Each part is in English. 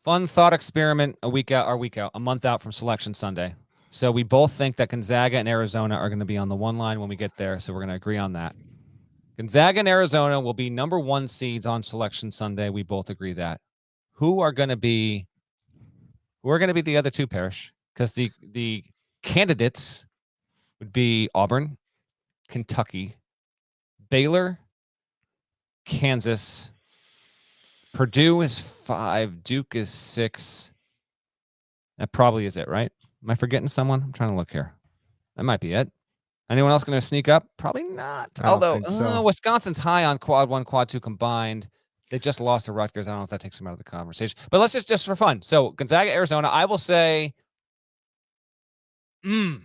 fun thought experiment a month out from Selection Sunday. So we both think that Gonzaga and Arizona are going to be on the one line when we get there. So we're going to agree on that. Gonzaga and Arizona will be number 1 seeds on Selection Sunday. We both agree that. Who are going to be the other two, Parrish? Because the candidates would be Auburn, Kentucky, Baylor, Kansas. Purdue is 5. Duke is 6. That probably is it, right? Am I forgetting someone? I'm trying to look here. That might be it. Anyone else going to sneak up? Probably not. Although Wisconsin's high on quad 1, quad 2 combined. They just lost to Rutgers. I don't know if that takes them out of the conversation. But let's just for fun. So Gonzaga, Arizona, I will say I'm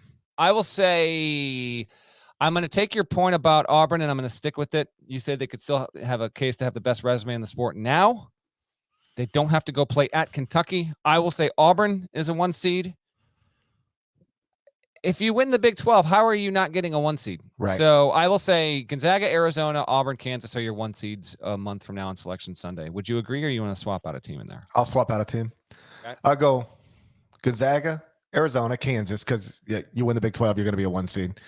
going to take your point about Auburn, and I'm going to stick with it. You said they could still have a case to have the best resume in the sport now. They don't have to go play at Kentucky. I will say Auburn is a 1 seed. If you win the Big 12, how are you not getting a 1 seed? Right. So I will say Gonzaga, Arizona, Auburn, Kansas are your 1 seeds a month from now on Selection Sunday. Would you agree, or you want to swap out a team in there? I'll swap out a team. Okay. I'll go Gonzaga, Arizona, Kansas, because you win the Big 12, you're going to be a 1 seed.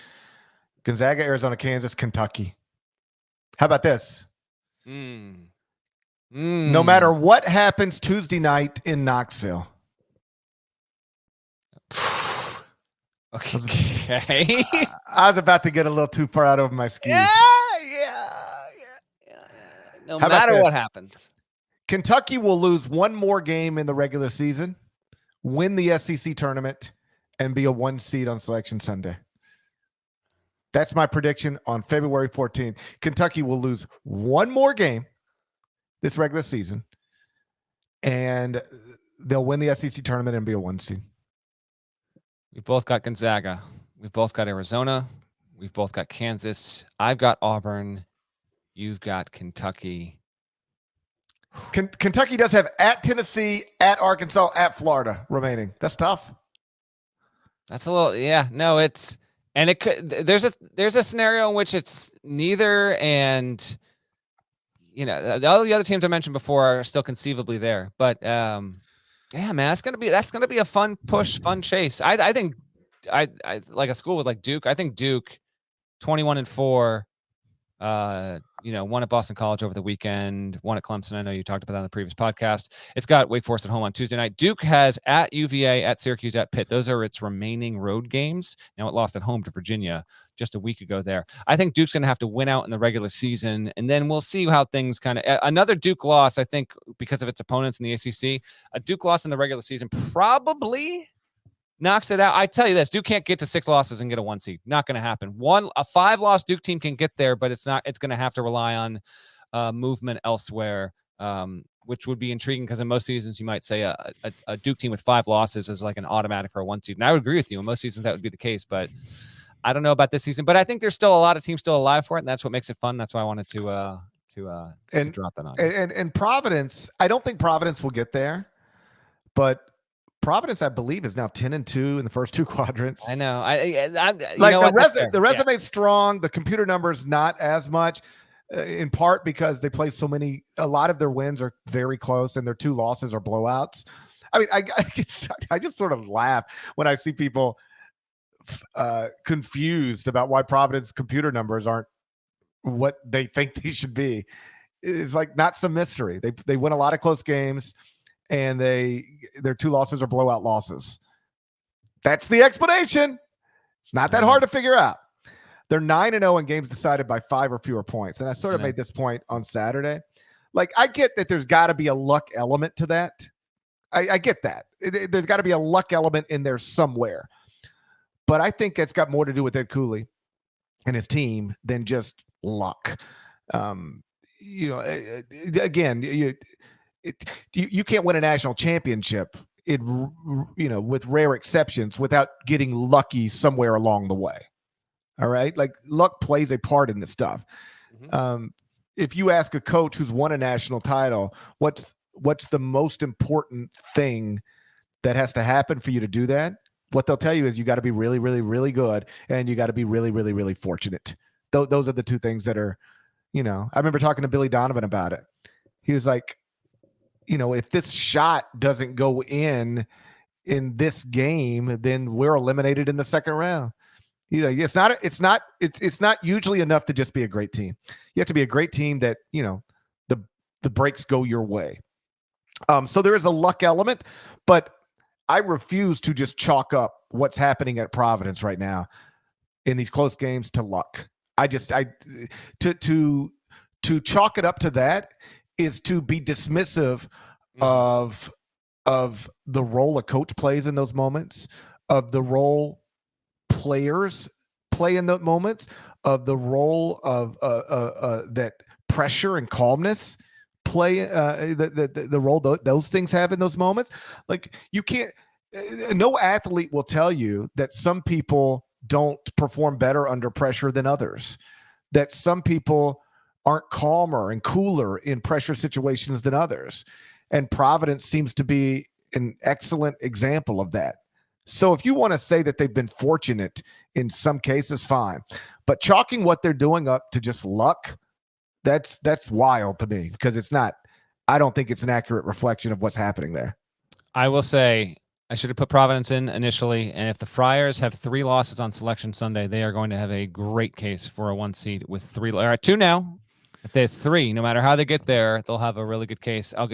Gonzaga, Arizona, Kansas, Kentucky. How about this? No matter what happens Tuesday night in Knoxville. Okay. I was about to get a little too far out over my skis. Yeah. No matter what happens. Kentucky will lose one more game in the regular season, win the SEC tournament, and be a 1 seed on Selection Sunday. That's my prediction on February 14th. Kentucky will lose one more game this regular season, and they'll win the SEC tournament and be a 1 seed. We've both got Gonzaga. We've both got Arizona. We've both got Kansas. I've got Auburn. You've got Kentucky. Kentucky does have at Tennessee, at Arkansas, at Florida remaining. That's tough. That's a little, yeah. No, it's, and it could. There's a scenario in which it's neither, and all the other teams I mentioned before are still conceivably there. But yeah, man, that's gonna be a fun push, fun chase. I think I like a school with like Duke. I think Duke, 21-4. Won at Boston College over the weekend, won at Clemson. I know you talked about that on the previous podcast. It's got Wake Forest at home on Tuesday night. Duke has at UVA, at Syracuse, at Pitt. Those are its remaining road games. Now it lost at home to Virginia just a week ago there. I think Duke's going to have to win out in the regular season, and then we'll see how things kind of – another Duke loss, I think, because of its opponents in the ACC. A Duke loss in the regular season probably – knocks it out. I tell you this, Duke can't get to 6 losses and get a 1 seed. Not going to happen. A 5-loss Duke team can get there, but it's going to have to rely on movement elsewhere, which would be intriguing because in most seasons you might say a Duke team with 5 losses is like an automatic for a 1 seed. And I would agree with you. In most seasons that would be the case, but I don't know about this season. But I think there's still a lot of teams still alive for it, and that's what makes it fun. That's why I wanted to drop that on. And Providence, I don't think Providence will get there, but Providence, I believe, is now 10-2 in the first 2 quadrants. I know. The resume's strong. The computer number's not as much, in part because they play so many. A lot of their wins are very close, and their 2 losses are blowouts. I mean, I just sort of laugh when I see people confused about why Providence computer numbers aren't what they think they should be. It's like not some mystery. They win a lot of close games. And their 2 losses are blowout losses. That's the explanation. It's not that hard to figure out. They're 9-0 in games decided by 5 or fewer points. And I sort of made this point on Saturday. Like, I get that there's got to be a luck element to that. I get that. There's got to be a luck element in there somewhere. But I think it's got more to do with Ed Cooley and his team than just luck. You can't win a national championship with rare exceptions without getting lucky somewhere along the way. All right. Like luck plays a part in this stuff. Mm-hmm. If you ask a coach who's won a national title, what's the most important thing that has to happen for you to do that? What they'll tell you is you got to be really, really, really good. And you got to be really, really, really fortunate. Those are the 2 things that are, I remember talking to Billy Donovan about it. He was like, if this shot doesn't go in this game, then we're eliminated in the second round. It's not usually enough to just be a great team. You have to be a great team that, the breaks go your way. So there is a luck element, but I refuse to just chalk up what's happening at Providence right now in these close games to luck. To chalk it up to that is to be dismissive of the role a coach plays in those moments, of the role players play in the moments, of the role of that pressure and calmness play, the role those things have in those moments. Like, you can't, no athlete will tell you that some people don't perform better under pressure than others, that some people aren't calmer and cooler in pressure situations than others. And Providence seems to be an excellent example of that. So if you want to say that they've been fortunate in some cases, fine. But chalking what they're doing up to just luck, that's wild to me, because it's not, I don't think it's an accurate reflection of what's happening there. I will say I should have put Providence in initially, and if the Friars have 3 losses on Selection Sunday, they are going to have a great case for a 1 seed with 3. All right, 2 now. If they have 3, no matter how they get there, they'll have a really good case. I'll get to